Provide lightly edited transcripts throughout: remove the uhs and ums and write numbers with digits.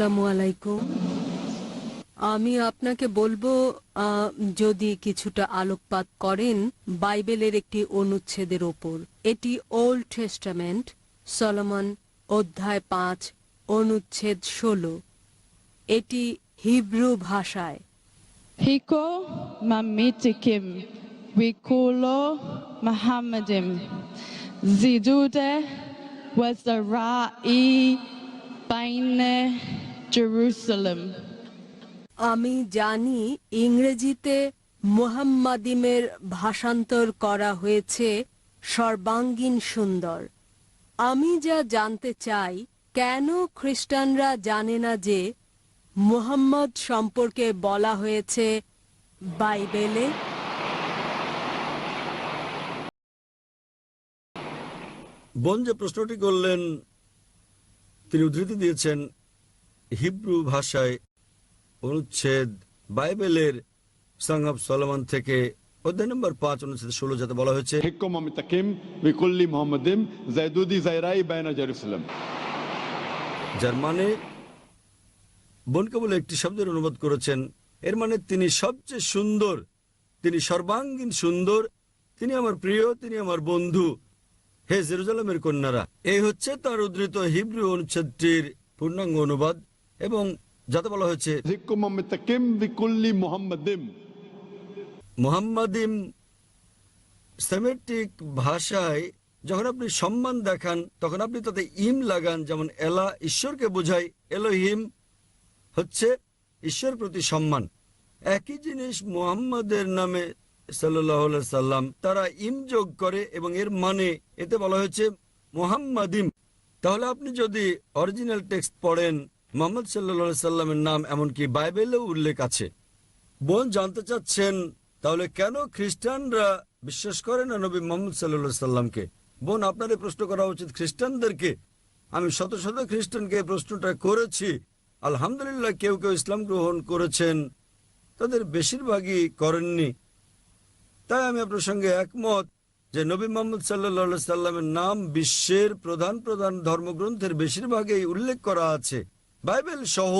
আসসালামু আলাইকুম। আমি আপনাকে বলবো, যদি কিছুটা আলোকপাত করেন বাইবেলের একটি অনুচ্ছেদের ওপর। এটি ওল্ড টেস্টামেন্ট, সলোমন অধ্যায় 5 অনুচ্ছেদ 16। এটি হিব্রু ভাষায়। Hiko mamitikim wikulo Muhammadim zidude wasarai baine Jerusalem. আমি জানি ইংরেজিতে মুহাম্মাদিমের ভাষান্তর করা হয়েছে সর্বাঙ্গীন সুন্দর। আমি যা জানতে চাই, কেন খ্রিস্টানরা জানে না যে মুহাম্মদ সম্পর্কে বলা হয়েছে বাইবেলে? বোন যে প্রশ্নটি করলেন তিনি উদ্ধৃতি দিয়েছেন হিব্রু ভাষায় অনুচ্ছেদ বাইবেলের সং অফ সলোমন থেকে অধ্যায় নম্বর 5 অনুচ্ছেদ 16, যাতে বলা হয়েছে হিকুম মিতাকিম বিকুল্লি মুহাম্মাদিম জাইদুদি জাইরাই বাইনা জেরুসালেম, যার মানে বোন কেবল একটি শব্দের অনুবাদ করেছেন। এর মানে তিনি সবচেয়ে সুন্দর, তিনি সর্বাঙ্গীন সুন্দর, তিনি আমার প্রিয়, তিনি আমার বন্ধু, হে জেরুজালেমের কন্যারা। এই হচ্ছে তার উদ্ধৃত হিব্রু অনুচ্ছেদটির পূর্ণাঙ্গ অনুবাদ, এবং যাতে বলা হয়েছে হিকুম মিতাকিম বিকুল্লি মুহাম্মাদিম। মুহাম্মাদিম সেমেটিক ভাষায় যখন আপনি সম্মান দেখান তখন আপনি তাতে ইম লাগান, যেমন এলা ঈশ্বরকে বোঝায়, এলোহিম হচ্ছে ঈশ্বর প্রতি সম্মান। একই জিনিস মুহাম্মাদের নামে সাল্লাল্লাহু আলাইহি সাল্লাম তারা ইম যোগ করে, এবং এর মানে এতে বলা হয়েছে মুহাম্মাদিম। তাহলে আপনি যদি অরিজিনাল টেক্সট পড়েন, মুহাম্মদ সাল্লাল্লাহু আলাইহি সাল্লামের নাম এমনকি বাইবেলেও উল্লেখ আছে। বোন জানতে চাচ্ছেন তাহলে কেন খ্রিস্টানরা বিশ্বাস করে না নবী মুহাম্মদ সাল্লাল্লাহু আলাইহি সাল্লামকে? বোন, আপনার এই প্রশ্ন করা উচিত খ্রিস্টানদেরকে। আমি শত শত খ্রিস্টানকে এই প্রশ্নটা করেছি। আলহামদুলিল্লাহ, কেউ কেউ ইসলাম গ্রহণ করেছেন, তাদের বেশিরভাগই করেননি। তাই আমি আপনার সঙ্গে একমত যে নবী মুহাম্মদ সাল্লাল্লাহু আলাইহি সাল্লামের নাম বিশ্বের প্রধান প্রধান ধর্মগ্রন্থের বেশিরভাগেই উল্লেখ করা আছে, বাইবেল সহ।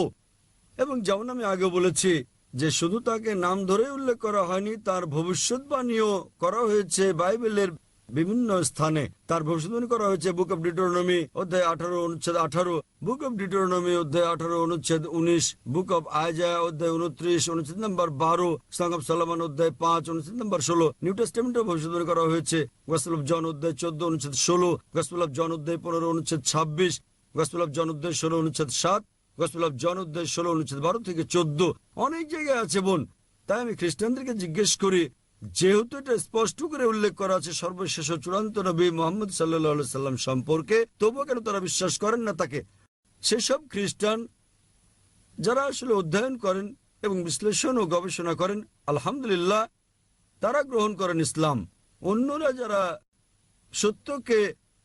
এবং যেমন আমি আগে বলেছি যে শুধু তাকে নাম ধরে উল্লেখ করা হয়নি, তার ভবিষ্যৎবাণীও করা হয়েছে বাইবেলের বিভিন্ন স্থানে। তার ভবিষ্যৎবাণী করা হয়েছে বুক অব ডিউটেরোনমি অধ্যায় 18 অনুচ্ছেদ 18, বুক অব ডিউটেরোনমি অধ্যায় 18 অনুচ্ছেদ 19, বুক অব আইজায়া অধ্যায় 29 অনুচ্ছেদ নম্বর 12, সং অব সলোমন অধ্যায় 5 অনুচ্ছেদ নম্বর 16। নিউ টেস্টামেন্টে ভবিষ্যৎবাণী করা হয়েছে গসপেল অফ জন অধ্যায় 14 অনুচ্ছেদ 16, গসপেল অফ জন অধ্যায় 15 অনুচ্ছেদ 26, গসপেল অফ জন অধ্যায় 16 অনুচ্ছেদ 7, গসপেল অফ জন অধ্যায় 16 অনুচ্ছেদ 12 থেকে 14। অনেক জায়গায় আছে বোন। তাই আমি খ্রিস্টানদেরকে জিজ্ঞেস করি, যেহেতু এটা স্পষ্ট করে উল্লেখ করা আছে সর্বশেষ ও চূড়ান্ত নবী মুহাম্মদ সাল্লাল্লাহু আলাইহি সাল্লাম সম্পর্কে, তবুও কেন তারা বিশ্বাস করেন না তাকে? সেসব খ্রিস্টান যারা আসলে অধ্যয়ন করেন এবং বিশ্লেষণ ও গবেষণা করেন, আলহামদুলিল্লাহ তারা গ্রহণ করেন ইসলাম। অন্যরা যারা সত্যকে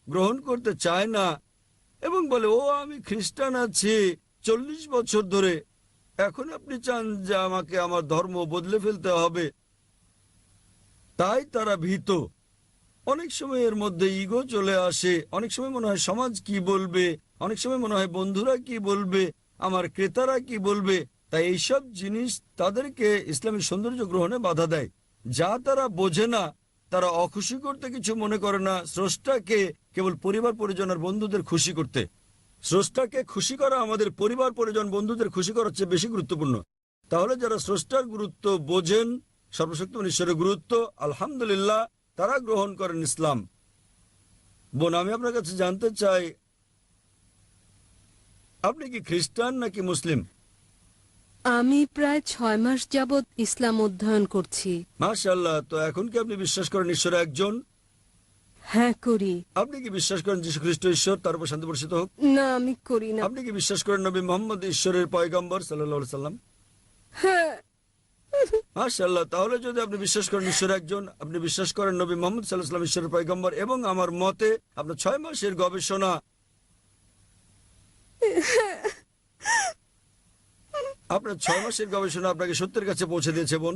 গ্রহণ করতে চায় না এবং বলে, ও আমি খ্রিস্টান আছি 40 বছর ধরে, এখন আপনি চান যে আমাকে আমার ধর্ম বদলে ফেলতে হবে, তাই তারা ভীত। অনেক সময় এর মধ্যে ইগো চলে আসে, অনেক সময় মনে হয় সমাজ কি বলবে, অনেক সময় মনে হয় বন্ধুরা কি বলবে, আমার ক্রেতারা কি বলবে। তাই এইসব জিনিস তাদেরকে ইসলামের সৌন্দর্য গ্রহণে বাধা দেয়। যা তারা বোঝে না, তারা অখুশি করতে কিছু মনে করে না, স্রষ্টাকে কেবল পরিবার পরিজন আর বন্ধুদের খুশি করতে। স্রষ্টাকে খুশি করা আমাদের পরিবার পরিজন বন্ধুদের খুশি করার চেয়ে বেশি গুরুত্বপূর্ণ। তাহলে যারা স্রষ্টার গুরুত্ব বোঝেন, সর্বশক্তিমান ঈশ্বরের গুরুত্ব, আলহামদুলিল্লাহ তারা গ্রহণ করেন ইসলাম। বোন, আমি আপনার কাছে জানতে চাই, আপনি কি খ্রিস্টান নাকি মুসলিম? আমি প্রায় 6 মাস যাবৎ ইসলাম অধ্যয়ন করছি। মাশাআল্লাহ। তো এখন কি আপনি বিশ্বাস করেন ঈশ্বর একজন? হ্যাঁ, করি। আপনি কি বিশ্বাস করেন যীশু খ্রিস্ট ঈশ্বর, তার উপর শান্তি বর্ষিত হোক? না, আমি করি না। আপনি কি বিশ্বাস করেন নবী মুহাম্মদ ঈশ্বরের পয়গম্বর সাল্লাল্লাহু আলাইহি সাল্লাম? হ্যাঁ। মাশাআল্লাহ। তাহলে যদি আপনি বিশ্বাস করেন ঈশ্বর একজন, আপনি বিশ্বাস করেন নবী মুহাম্মদ সাল্লাল্লাহু আলাইহি ওয়াসাল্লাম ঈশ্বরের পয়গম্বর, এবং আমার মতে আপনার 6 মাসের গবেষণা আপনাকে সত্যের কাছে পৌঁছে দিয়েছে বোন।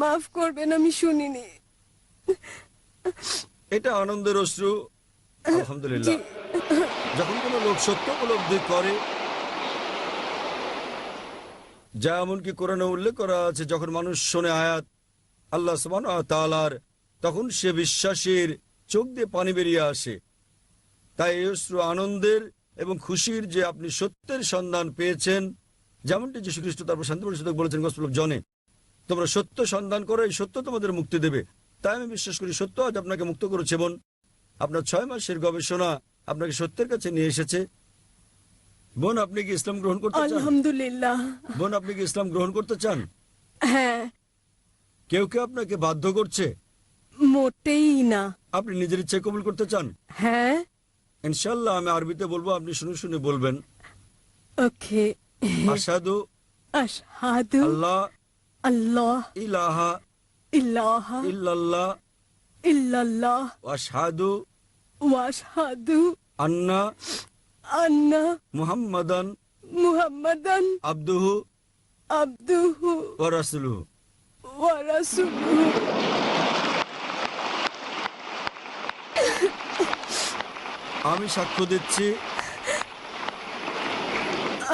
মাফ করবেন, আমি শুনিনি। এটা আনন্দের অশ্রু। আলহামদুলিল্লাহ। যখন কোনো লোক সত্য উপলব্ধি করে যা এমনকি কোরআনে উল্লেখ করা আছে, যখন মানুষ শোনে আয়াত আল্লাহ সুবহানাহু ওয়া তাআলার, তখন সে বিশ্বাসীর চোখ দিয়ে পানি বেরিয়ে আসে। তাই এই অশ্রু আনন্দের এবং খুশির যে আপনি সত্যের সন্ধান পেয়েছেন, যেমনটি যীশু খ্রিস্ট তারপর শান্তি পরিষদক বলেছেন গসপেল অফ জনে, তোমরা সত্য সন্ধান করো, এই সত্য তোমাদের মুক্তি দেবে। তাই আমি বিশ্বাস করি সত্য আজ আপনাকে মুক্ত করেছে। বোন, আপনার 6 মাসের গবেষণা আপনাকে সত্যের কাছে নিয়ে এসেছে। বোন, আপনি কি ইসলাম গ্রহণ করতে চান? আলহামদুলিল্লাহ। বোন, আপনি কি ইসলাম গ্রহণ করতে চান? হ্যাঁ। কেউ কেউ আপনাকে বাধ্য করছে? মোটেই না। আপনি নিজের ইচ্ছে কবুল করতে চান? হ্যাঁ। ইনশাআল্লাহ আমি আরবিতে বলবো, আপনি শুনে শুনে বলবেন। ওকে। আশহাদু আশহাদু আল্লাহ আল্লাহ ইলাহা ইলাহা ইল্লাল্লাহ ইল্লাল্লাহ ওয়া আশহাদু ওয়া আশহাদু আন্না আন্না মুহাম্মাদান মুহাম্মাদান আবদুহু আবদুহু ওয়া রাসূলুহু। ওয়া রাসূলুহু। আমি সাক্ষ্য দিচ্ছি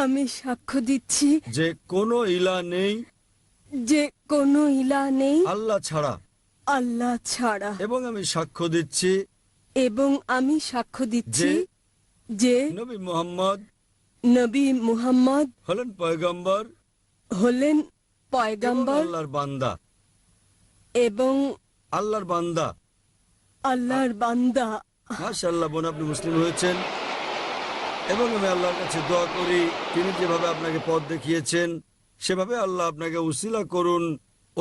আমি সাক্ষ্য দিচ্ছি যে কোনো ইলাহ নেই যে কোনো ইলাহ নেই আল্লাহ ছাড়া, আল্লাহ ছাড়া, এবং আমি সাক্ষ্য দিচ্ছি এবং আমি সাক্ষ্য দিচ্ছি যে নবী মুহাম্মদ নবী মুহাম্মদ হলেন পয়গম্বর হলেন এবং পয়গম্বর আল্লাহর বান্দা। এবং আল্লাহর বান্দা। আল্লাহর বান্দা। মাশাআল্লাহ বোন, আপনি মুসলিম হয়েছেন এবং আমি আল্লাহর কাছে দোয়া করি তিনি যেভাবে আপনাকে পথ দেখিয়েছেন সেভাবে আল্লাহ আপনাকে উসিলা করুন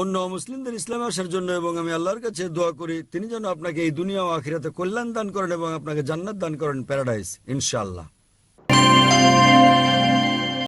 অন্য মুসলিমদের ইসলামে আসার জন্য। এবং আমি আল্লাহর কাছে দোয়া করি তিনি যেন আপনাকে এই দুনিয়া ও আখিরাতে কল্যাণ দান করেন এবং আপনাকে জান্নাত দান করেন, প্যারাডাইস ইনশাআল্লাহ।